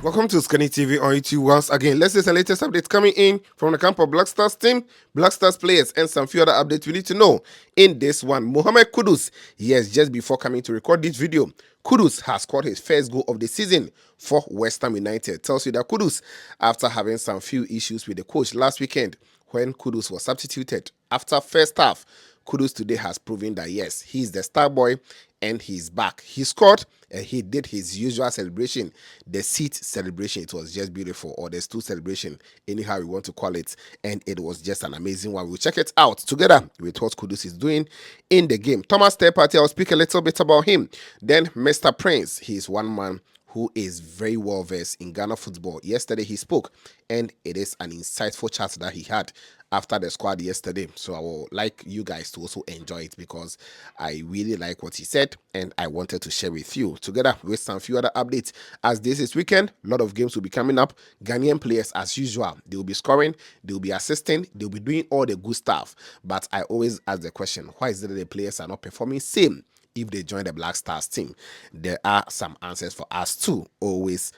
Welcome to OSIKANI TV on YouTube once again. Let's see the latest updates coming in from the camp of Black Stars team, Black Stars players, and some few other updates we need to know in this one. Mohammed Kudus, yes, just before coming to record this video, Kudus has scored his first goal of the season for West Ham United. Tells you that Kudus, after having some few issues with the coach last weekend, when Kudus was substituted after first half, Kudus today has proven that yes, he's the star boy and he's back. He scored and he did his usual celebration, the seat celebration. It was just beautiful, or the stool celebration, anyhow we want to call it, and it was just an amazing one. We'll check it out together with what Kudus is doing in the game. Thomas Partey, I'll speak a little bit about him. Then Mr. Prince, he's one man who is very well versed in Ghana football. Yesterday he spoke, and it is an insightful chat that he had after the squad yesterday. So I would like you guys to also enjoy it because I really like what he said, and I wanted to share with you together with some few other updates. As this is weekend, a lot of games will be coming up. Ghanaian players, as usual, they will be scoring, they will be assisting, they will be doing all the good stuff. But I always ask the question, why is it that the players are not performing same if they join the Black Stars team? There are some answers for us to always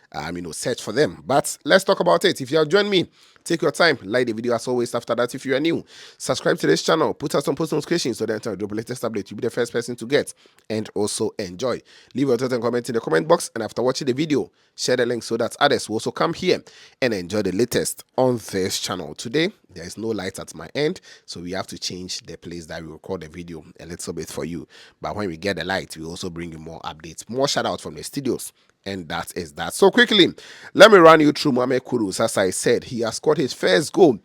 search for them. But let's talk about it. If you have joined me, take your time, like the video as always. After that, if you are new, subscribe to this channel, put us on post notifications so that anytime I drop the latest update, you'll be the first person to get and also enjoy. Leave your thoughts and comment in the comment box, and after watching the video, share the link so that others will also come here and enjoy the latest on this channel. Today, there is no light at my end, so we have to change the place that we record the video a little bit for you. But when we get the light, we also bring you more updates, more shout out from the studios. And that is that. So quickly, let me run you through Mohammed Kudus. As I said, he has scored his first goal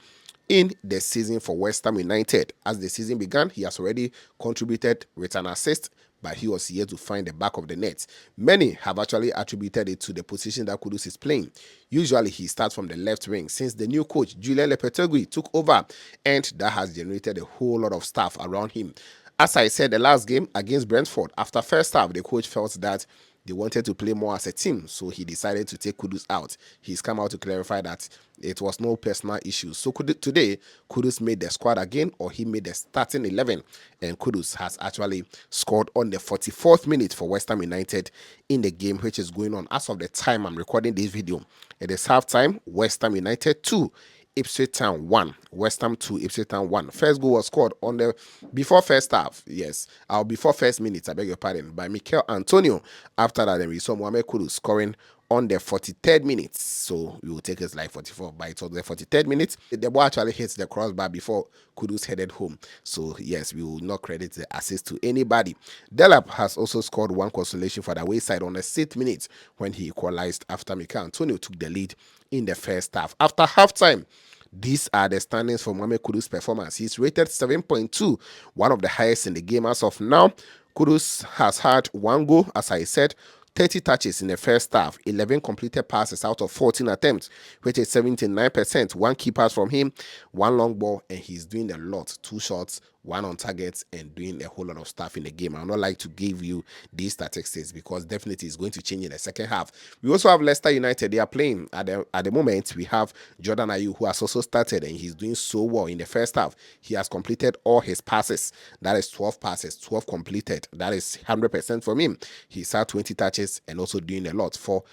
in the season for West Ham United. As the season began, he has already contributed with an assist, but he was here to find the back of the net. Many have actually attributed it to the position that Kudus is playing. Usually he starts from the left wing since the new coach Julian Lopetegui took over, and that has generated a whole lot of stuff around him. As I said, the last game against Brentford, after first half, the coach felt that they wanted to play more as a team, so he decided to take Kudus out. He's come out to clarify that it was no personal issues. So today, Kudus made the squad again, or he made the starting 11, and Kudus has actually scored on the 44th minute for West Ham United in the game, which is going on as of the time I'm recording this video. It is halftime, West Ham United 2. Ipswich Town 1, West Ham 2, Ipswich Town 1. First goal was scored on the before first half, yes, before first minute, I beg your pardon, by Mikel Antonio. After that, then we saw Mohammed Kudus scoring on the 43rd minute. So we will take it like 44, but it was the 43rd minute. The ball actually hits the crossbar before Kudus headed home. So yes, we will not credit the assist to anybody. Delap has also scored one consolation for the away side on the 6th minute when he equalized after Mikel Antonio took the lead in the first half. After halftime, these are the standings for Mohammed Kudus' performance. He's rated 7.2, one of the highest in the game as of now. Kudus has had one goal, as I said, 30 touches in the first half, 11 completed passes out of 14 attempts, which is 79%. One key pass from him, one long ball, and he's doing a lot. 2 shots, 1 on target, and doing a whole lot of stuff in the game. I would not like to give you these statistics because definitely it's going to change in the second half. We also have Leicester United. They are playing at the moment. We have Jordan Ayew, who has also started, and he's doing so well in the first half. He has completed all his passes. That is 12 passes, 12 completed. That is 100% from him. He's had 20 touches and also doing a lot for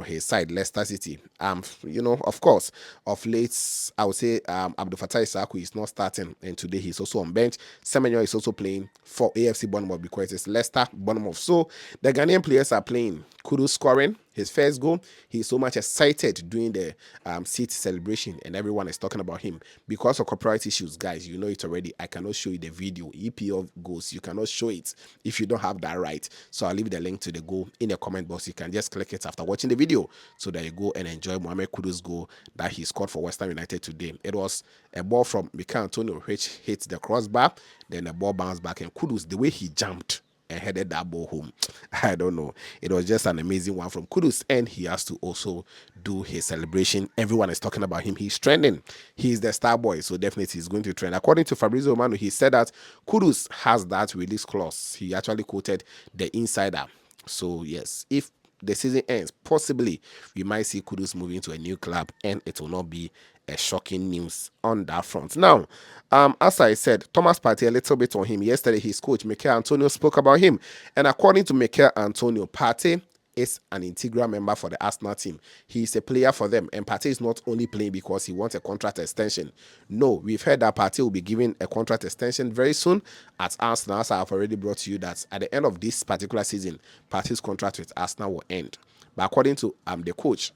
his side, Leicester City. Of course, of late, I would say Abdul Fattah Isaku is not starting, and today he's also on bench. Semenyo is also playing for AFC Bournemouth because it's Leicester Bournemouth. So the Ghanaian players are playing. Kudus scoring his first goal. He's so much excited doing the seat celebration, and everyone is talking about him because of copyright issues. Guys, you know it already. I cannot show you the video. EPO goals, you cannot show it if you don't have that right. So I'll leave the link to the goal in the comment box. You can just click it after watching the video so that you go and enjoy Mohammed Kudus' goal that he scored for West Ham United today. It was a ball from Mikel Antonio which hit the crossbar, then the ball bounced back, and Kudus, the way he jumped and headed that ball home, I don't know. It was just an amazing one from Kudus, and he has to also do his celebration. Everyone is talking about him. He's trending. He's the star boy, so definitely he's going to trend. According to Fabrizio Romano, he said that Kudus has that release clause. He actually quoted the insider. So yes, if the season ends, possibly we might see Kudus moving to a new club, and it will not be a shocking news on that front. Now, as I said, Thomas Partey, a little bit on him. Yesterday, his coach, Mikel Antonio, spoke about him. And according to Mikel Antonio, Partey is an integral member for the Arsenal team. He is a player for them, and Partey is not only playing because he wants a contract extension. No, we've heard that Partey will be given a contract extension very soon at Arsenal. As I have already brought to you that at the end of this particular season, Partey's contract with Arsenal will end. But according to the coach,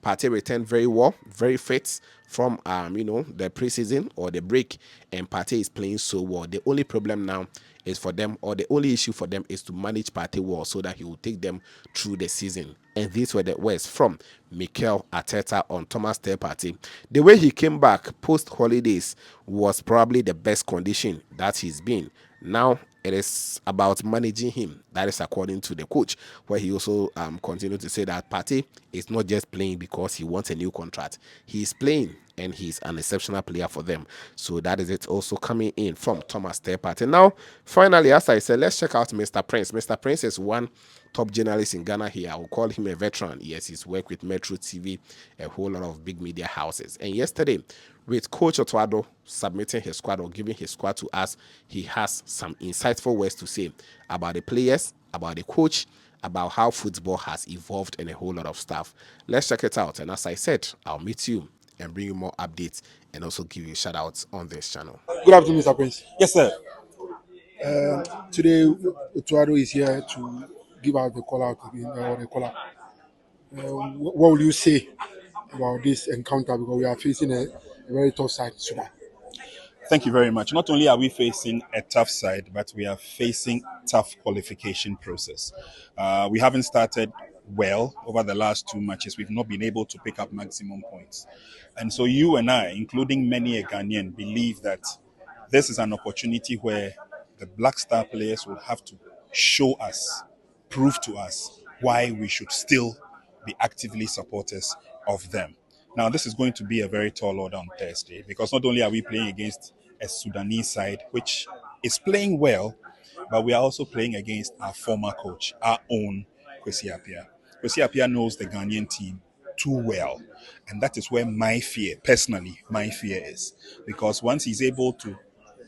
Partey returned very well, very fit from the preseason or the break, and Partey is playing so well. The only problem now is for them, or the only issue for them, is to manage Partey well so that he will take them through the season. And these were the words from Mikel Arteta on Thomas Partey. The way he came back post holidays was probably the best condition that he's been. Now it is about managing him. That is according to the coach, where he also continued to say that Partey is not just playing because he wants a new contract. He is playing and he's an exceptional player for them. So that is it also coming in from Thomas Partey. Now, finally, as I said, let's check out Mr. Prince. Mr. Prince is one top journalist in Ghana here. I will call him a veteran. Yes, he's worked with Metro TV, a whole lot of big media houses. And yesterday, with Coach Otuado submitting his squad or giving his squad to us, he has some insightful words to say about the players, about the coach, about how football has evolved, and a whole lot of stuff. Let's check it out. And as I said, I'll meet you and bring you more updates and also give you shout outs on this channel. Good afternoon, Mr. Prince. Yes, sir. Today, Otuado is here to give out the call out or the call out. What will you say about this encounter? Because we are facing a very tough side, Sudan. Thank you very much. Not only are we facing a tough side, but we are facing tough qualification process. We haven't started well over the last two matches. We've not been able to pick up maximum points. And so you and I, including many a Ghanaian, believe that this is an opportunity where the Black Star players will have to show us, prove to us why we should still be actively supporters of them. Now, this is going to be a very tall order on Thursday because not only are we playing against a Sudanese side, which is playing well, but we are also playing against our former coach, our own Kwesi Appiah. Kwesi Appiah knows the Ghanaian team too well. And that is where my fear is. Because once he's able to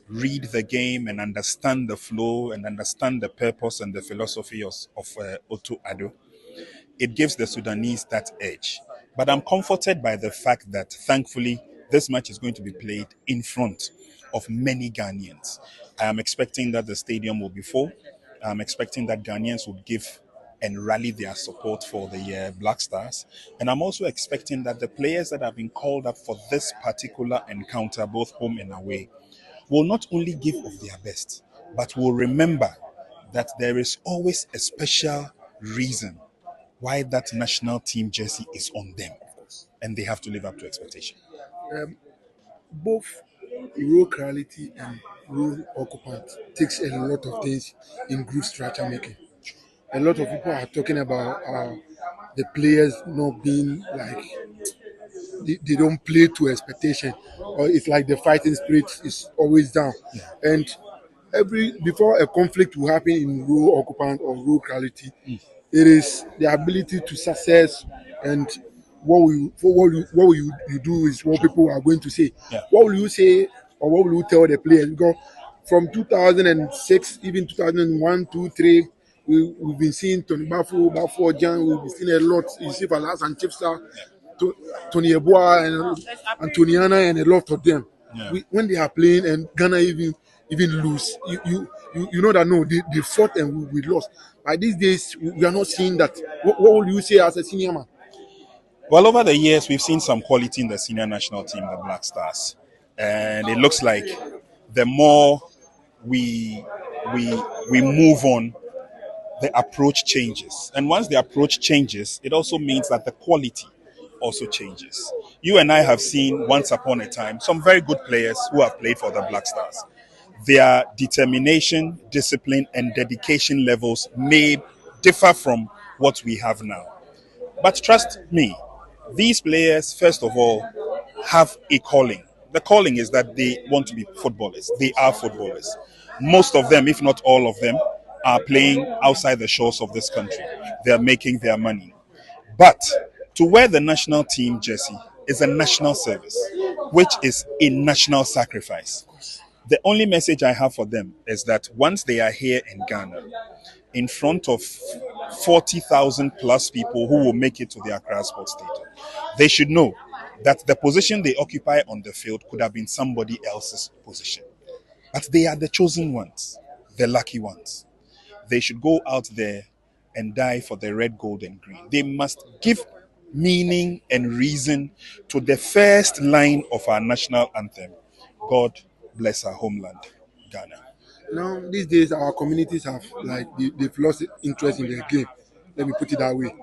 read the game and understand the flow and understand the purpose and the philosophy of Otuado, it gives the Sudanese that edge. But I'm comforted by the fact that, thankfully, this match is going to be played in front of many Ghanaians. I am expecting that the stadium will be full. I'm expecting that Ghanaians will give and rally their support for the Black Stars. And I'm also expecting that the players that have been called up for this particular encounter, both home and away, will not only give of their best, but will remember that there is always a special reason why that national team jersey is on them, and they have to live up to expectation. Both role clarity and role occupant takes a lot of things in group structure making. A lot of people are talking about the players not being like they don't play to expectation, or it's like the fighting spirit is always down. And before a conflict will happen in role occupant or role quality, it is the ability to success. And what will you do is what people are going to say. Yeah. What will you say, or what will you tell the players? Because from 2006, even 2001, 2, 3, we've been seeing Tony Bafo Jan, we've been seeing a lot. You see Valas and Chipstar, Tony Eboa and Antoniana, and a lot of them. Yeah. When they are playing and Ghana even lose, you know that no, they fought and we lost. By these days, we are not seeing that. What will you say as a senior man? Well, over the years, we've seen some quality in the senior national team, the Black Stars. And it looks like the more we move on, the approach changes. And once the approach changes, it also means that the quality also changes. You and I have seen once upon a time some very good players who have played for the Black Stars. Their determination, discipline, and dedication levels may differ from what we have now. But trust me, these players, first of all, have a calling. The calling is that they want to be footballers. They are footballers. Most of them, if not all of them, are playing outside the shores of this country. They are making their money. But to wear the national team jersey is a national service, which is a national sacrifice. The only message I have for them is that once they are here in Ghana, in front of 40,000 plus people who will make it to the Accra Sports Stadium. They should know that the position they occupy on the field could have been somebody else's position. But they are the chosen ones, the lucky ones. They should go out there and die for the red, gold, and green. They must give meaning and reason to the first line of our national anthem. God bless our homeland, Ghana. Now, these days, our communities have they've lost interest in their game. Let me put it that way.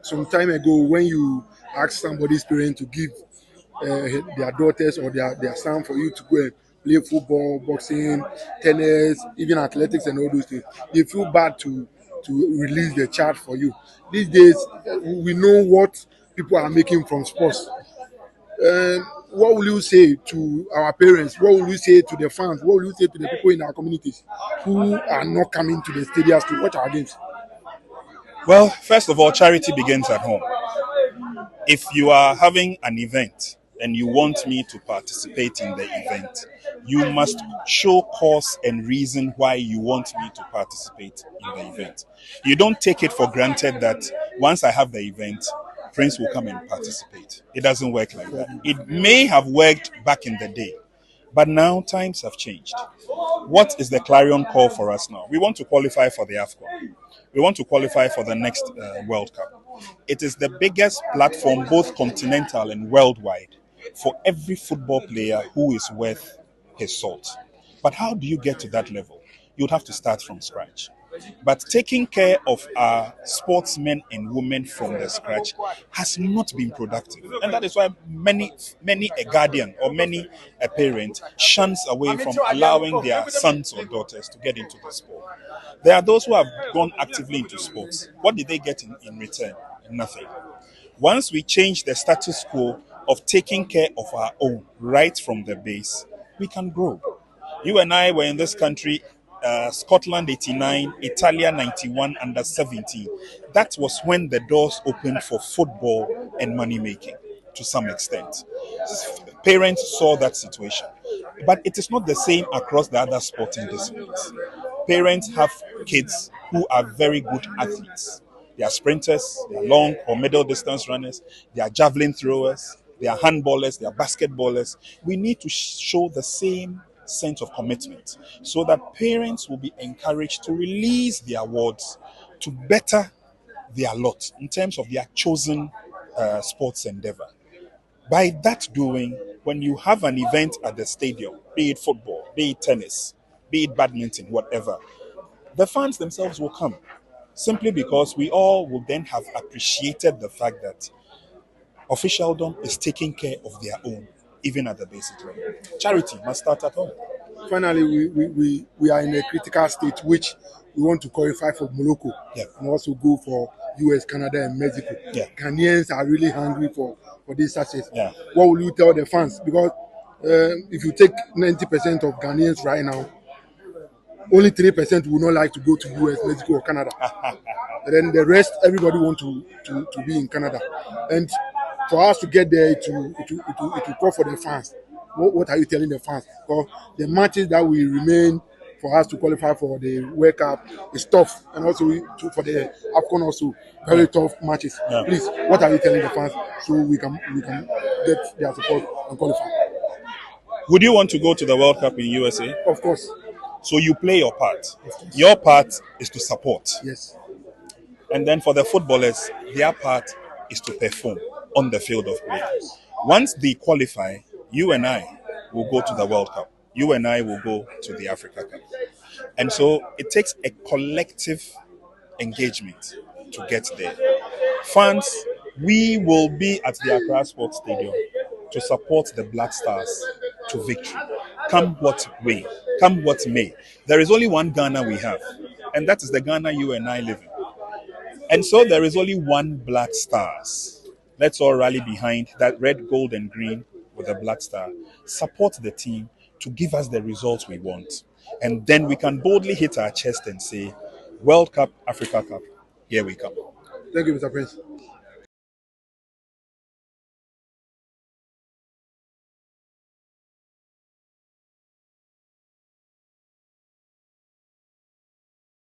Some time ago, when you ask somebody's parent to give their daughters or their son for you to go and play football, boxing, tennis, even athletics and all those things, they feel bad to release the child for you. These days, we know what people are making from sports. What will you say to our parents? What will you say to the fans? What will you say to the people in our communities who are not coming to the stadiums to watch our games? Well, first of all, charity begins at home. If you are having an event and you want me to participate in the event, you must show cause and reason why you want me to participate in the event. You don't take it for granted that once I have the event, Prince will come and participate. It doesn't work like that. It may have worked back in the day, but now times have changed. What is the clarion call for us now? We want to qualify for the AFCON. We want to qualify for the next World Cup. It is the biggest platform, both continental and worldwide, for every football player who is worth his salt. But how do you get to that level? You'd have to start from scratch. But taking care of our sportsmen and women from the scratch has not been productive. And that is why many a guardian or many a parent shuns away from allowing their sons or daughters to get into the sport. There are those who have gone actively into sports. What did they get in return? Nothing. Once we change the status quo of taking care of our own right from the base, we can grow. You and I were in this country, Scotland 89, Italia 91, under 17. That was when the doors opened for football and money making to some extent. Parents saw that situation. But it is not the same across the other sporting disciplines. Parents have kids who are very good athletes. They are sprinters, they are long or middle distance runners, they are javelin throwers, they are handballers, they are basketballers. We need to show the same sense of commitment so that parents will be encouraged to release their awards to better their lot in terms of their chosen sports endeavor. By that doing, when you have an event at the stadium, be it football, be it tennis, be it badminton, whatever, the fans themselves will come simply because we all will then have appreciated the fact that officialdom is taking care of their own, even at the basic level. Charity must start at home. Finally, we are in a critical state which we want to qualify for Morocco and also go for US, Canada, and Mexico. Ghanaians are really hungry for this success. What will you tell the fans? Because if you take 90% of Ghanaians right now, only 3% will not like to go to US, Mexico, or Canada. And then the rest, everybody want to be in Canada. And for us to get there, it will call for the fans. What are you telling the fans? Because the matches that will remain for us to qualify for the World Cup is tough, and also for the AFCON also very tough matches. Please, what are you telling the fans so we can get their support and qualify? Would you want to go to the World Cup in USA? Of course. So you play your part. Your part is to support. Yes. And then for the footballers, their part is to perform on the field of play. Once they qualify, you and I will go to the World Cup. You and I will go to the Africa Cup. And so it takes a collective engagement to get there. Fans, we will be at the Accra Sports Stadium to support the Black Stars to victory. Come what may. Come what may. There is only one Ghana we have, and that is the Ghana you and I live in. And so there is only one Black Stars. Let's all rally behind that red, gold, and green with a Black Star. Support the team to give us the results we want. And then we can boldly hit our chest and say, World Cup, Africa Cup, here we come. Thank you, Mr. Prince.